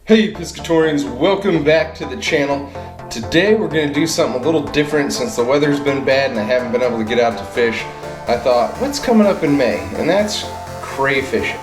Hey Piscatorians, welcome back to the channel. Today we're going to do something a little different since the weather's been bad and I haven't been able to get out to fish. I thought, what's coming up in May? And that's crayfishing.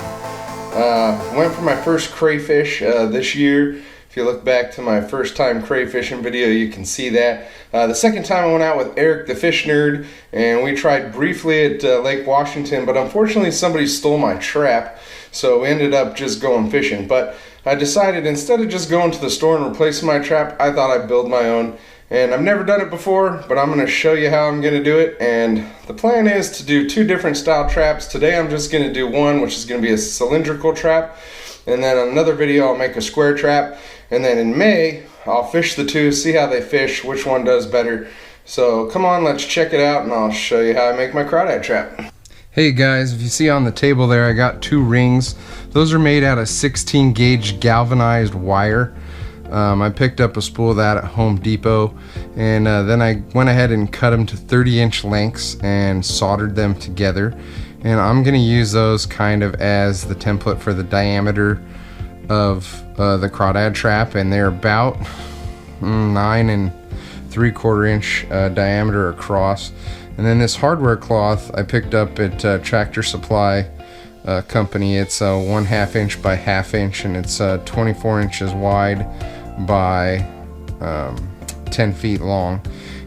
Went for my first crayfish this year. If you look back to my first time crayfishing video, you can see that. The second time I went out with Eric the Fish Nerd and we tried briefly at Lake Washington, but unfortunately somebody stole my trap, so we ended up just going fishing. But I decided instead of just going to the store and replacing my trap, I thought I'd build my own. And I've never done it before, but I'm going to show you how I'm going to do it. And the plan is to do two different style traps. Today I'm just going to do one, which is going to be a cylindrical trap. And then on another video I'll make a square trap. And then in May, I'll fish the two, see how they fish, which one does better. So come on, let's check it out and I'll show you how I make my crawdad trap. Hey guys, if you see on the table there, I got two rings. Those are made out of 16 gauge galvanized wire. I picked up a spool of that at Home Depot, and then I went ahead and cut them to 30-inch lengths and soldered them together. And I'm going to use those kind of as the template for the diameter of the crawdad trap, and they're about 9 3/4 inch diameter across. And then this hardware cloth I picked up at Tractor Supply company. It's 1/2 inch by 1/2 inch, and it's 24 inches wide by 10 feet long.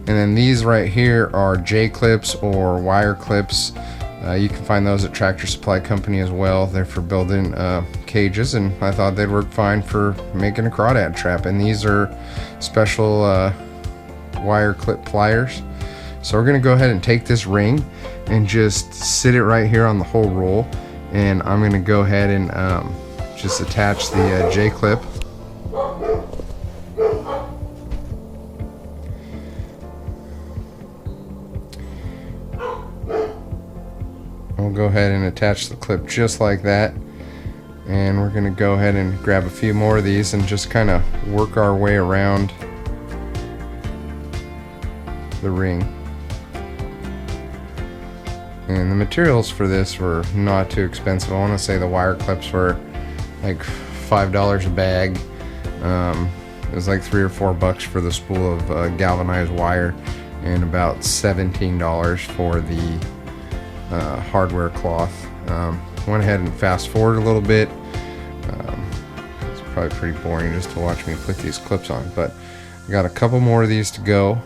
And then these right here are J-clips or wire clips. You can find those at Tractor Supply company as well. They're for building cages, and I thought they'd work fine for making a crawdad trap. And these are special wire clip pliers. So we're gonna go ahead and take this ring and just sit it right here on the whole roll, and I'm gonna go ahead and just attach the J-clip. I'll go ahead and attach the clip just like that, and we're gonna go ahead and grab a few more of these and just kind of work our way around the ring. And the materials for this were not too expensive. I want to say the wire clips were like $5 a bag. It was like $3 or $4 for the spool of galvanized wire, and about $17 for the hardware cloth. Went ahead and fast forward a little bit. It's probably pretty boring just to watch me put these clips on, but I got a couple more of these to go.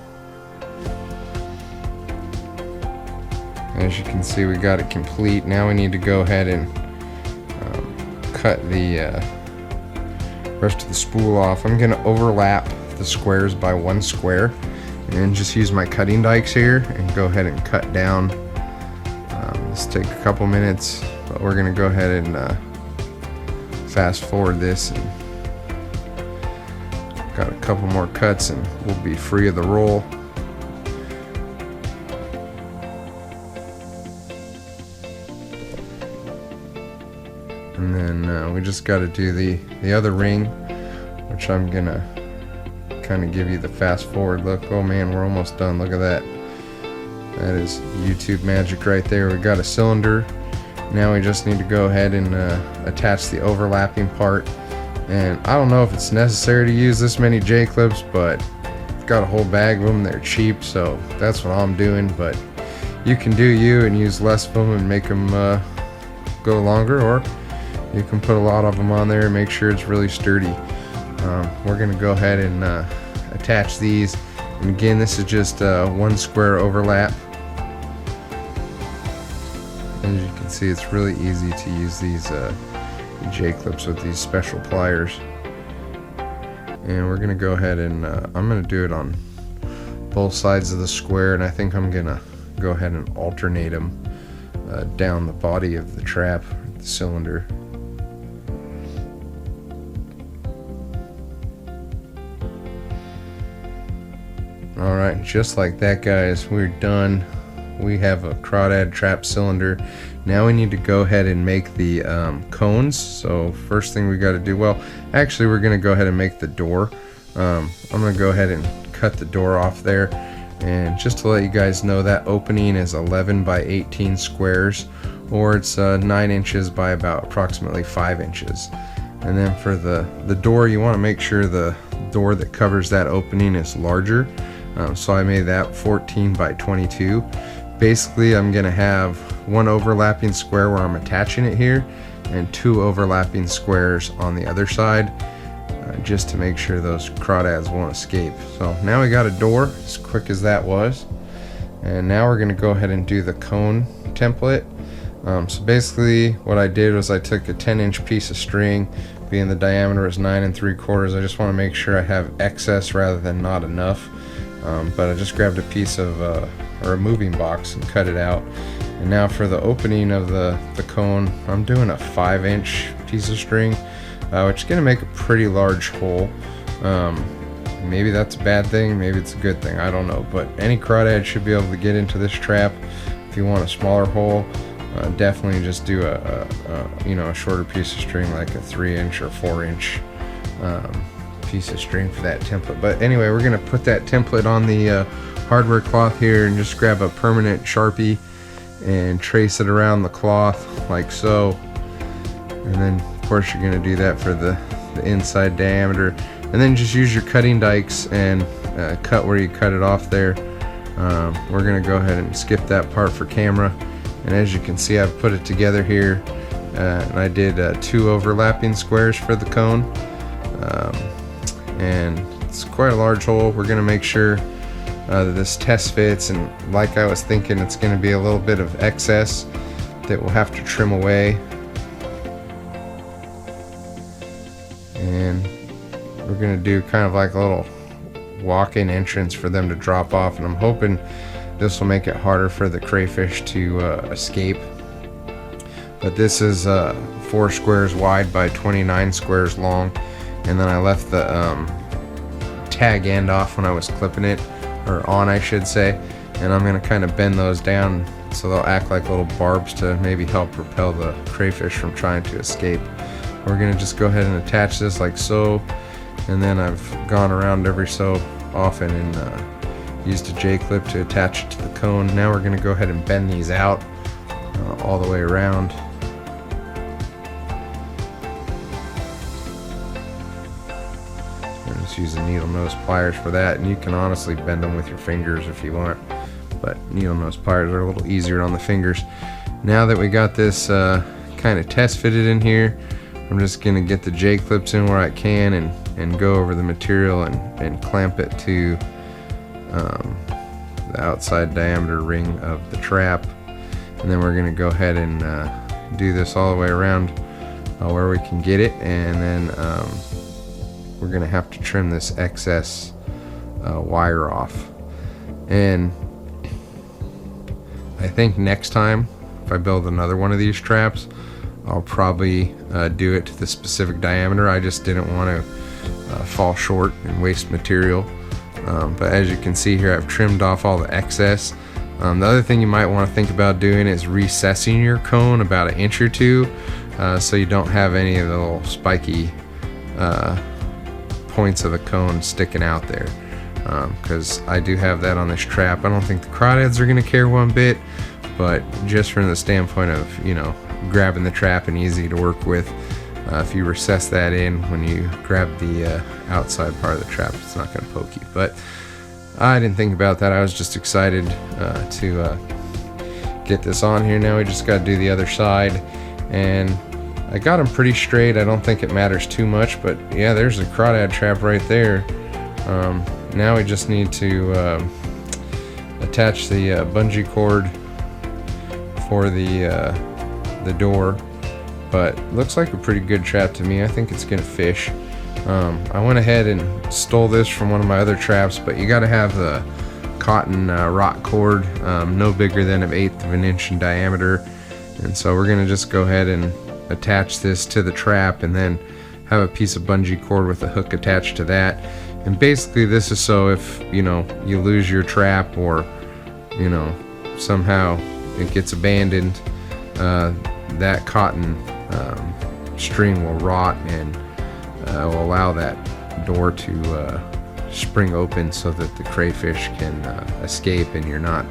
As you can see, we got it complete. Now we need to go ahead and cut the rest of the spool off. I'm going to overlap the squares by 1 square and just use my cutting dikes here and go ahead and cut down. This will take a couple minutes, but we're going to go ahead and fast forward this. And got a couple more cuts and we'll be free of the roll. And then we just got to do the other ring, which I'm gonna kind of give you the fast forward look. Oh man, we're almost done. Look at that. That is YouTube magic right there. We got a cylinder. Now we just need to go ahead and attach the overlapping part. And I don't know if it's necessary to use this many J-clips, but I've got a whole bag of them. They're cheap, so that's what I'm doing. But you can do you and use less of them and make them go longer, or you can put a lot of them on there and make sure it's really sturdy. We're going to go ahead and attach these. And again, this is just 1 square overlap. As you can see, it's really easy to use these J-clips with these special pliers. And we're going to go ahead and I'm going to do it on both sides of the square, and I think I'm going to go ahead and alternate them down the body of the trap, the cylinder. Alright, just like that guys, we're done. We have a crawdad trap cylinder. Now we need to go ahead and make the cones. So first thing we got to do, well actually we're going to go ahead and make the door. I'm going to go ahead and cut the door off there. And just to let you guys know, that opening is 11 by 18 squares, or it's 9 inches by about approximately 5 inches. And then for the door, you want to make sure the door that covers that opening is larger. So I made that 14 by 22. Basically, I'm going to have one overlapping square where I'm attaching it here, and 2 overlapping squares on the other side, just to make sure those crawdads won't escape. So now we got a door, as quick as that was. And now we're going to go ahead and do the cone template. So basically what I did was I took a 10-inch piece of string, being the diameter is 9 3/4. I just want to make sure I have excess rather than not enough. But I just grabbed a piece of or a moving box and cut it out. And now for the opening of the cone, I'm doing a 5-inch piece of string, which is going to make a pretty large hole. Maybe that's a bad thing, maybe it's a good thing, I don't know. But any crawdad should be able to get into this trap. If you want a smaller hole, definitely just do a shorter piece of string, like a 3-inch or 4-inch piece of string for that template. But anyway, we're going to put that template on the hardware cloth here, and just grab a permanent Sharpie and trace it around the cloth like so. And then of course you're going to do that for the inside diameter, and then just use your cutting dikes and cut where you cut it off there. We're going to go ahead and skip that part for camera. And as you can see, I've put it together here, and I did 2 overlapping squares for the cone, and it's quite a large hole. We're going to make sure that this test fits, and like I was thinking, it's going to be a little bit of excess that we'll have to trim away. And we're going to do kind of like a little walk-in entrance for them to drop off, and I'm hoping this will make it harder for the crayfish to escape. But this is 4 squares wide by 29 squares long, and then I left the tag end off when I was clipping it, or on I should say, and I'm going to kind of bend those down so they'll act like little barbs to maybe help repel the crayfish from trying to escape. We're going to just go ahead and attach this like so, and then I've gone around every so often and used a J-clip to attach it to the cone. Now we're going to go ahead and bend these out all the way around. I'm just using needle nose pliers for that, and you can honestly bend them with your fingers if you want, but needle nose pliers are a little easier on the fingers. Now that we got this kind of test fitted in here, I'm just going to get the J-clips in where I can and go over the material and clamp it to the outside diameter ring of the trap. And then we're going to go ahead and do this all the way around where we can get it, and then we're going to have to trim this excess wire off. And I think next time if I build another one of these traps, I'll probably do it to the specific diameter. I just didn't want to fall short and waste material. But as you can see here, I've trimmed off all the excess. The other thing you might want to think about doing is recessing your cone about 1 inch or 2, so you don't have any of the little spiky points of the cone sticking out there, because I do have that on this trap. I don't think the crawdads are going to care one bit, but just from the standpoint of, you know, grabbing the trap and easy to work with, if you recess that in when you grab the outside part of the trap, it's not going to poke you. But I didn't think about that. I was just excited to get this on here. Now we just got to do the other side, and I got them pretty straight. I don't think it matters too much, but yeah, there's a crawdad trap right there. Now we just need to attach the bungee cord for the door, but looks like a pretty good trap to me. I think it's gonna fish. I went ahead and stole this from one of my other traps, but you got to have the cotton rock cord, no bigger than 1/8 of an inch in diameter. And so we're gonna just go ahead and attach this to the trap, and then have a piece of bungee cord with a hook attached to that. And basically this is so if, you know, you lose your trap, or, you know, somehow it gets abandoned, that cotton string will rot and will allow that door to spring open so that the crayfish can escape, and you're not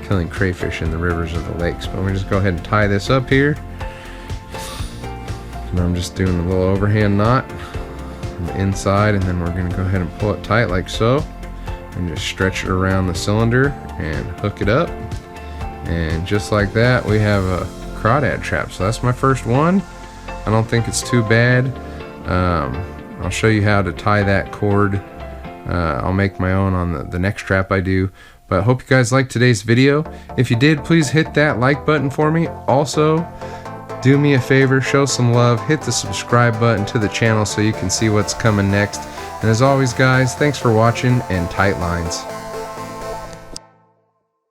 killing crayfish in the rivers or the lakes. But we'll just go ahead and tie this up here. And I'm just doing a little overhand knot on the inside, and then we're going to go ahead and pull it tight like so, and just stretch it around the cylinder and hook it up. And just like that, we have a crawdad trap. So that's my first one. I don't think it's too bad. I'll show you how to tie that cord. I'll make my own on the next trap I do. But I hope you guys liked today's video. If you did, please hit that like button for me. Also, do me a favor, show some love, hit the subscribe button to the channel so you can see what's coming next. And as always guys, thanks for watching, and tight lines.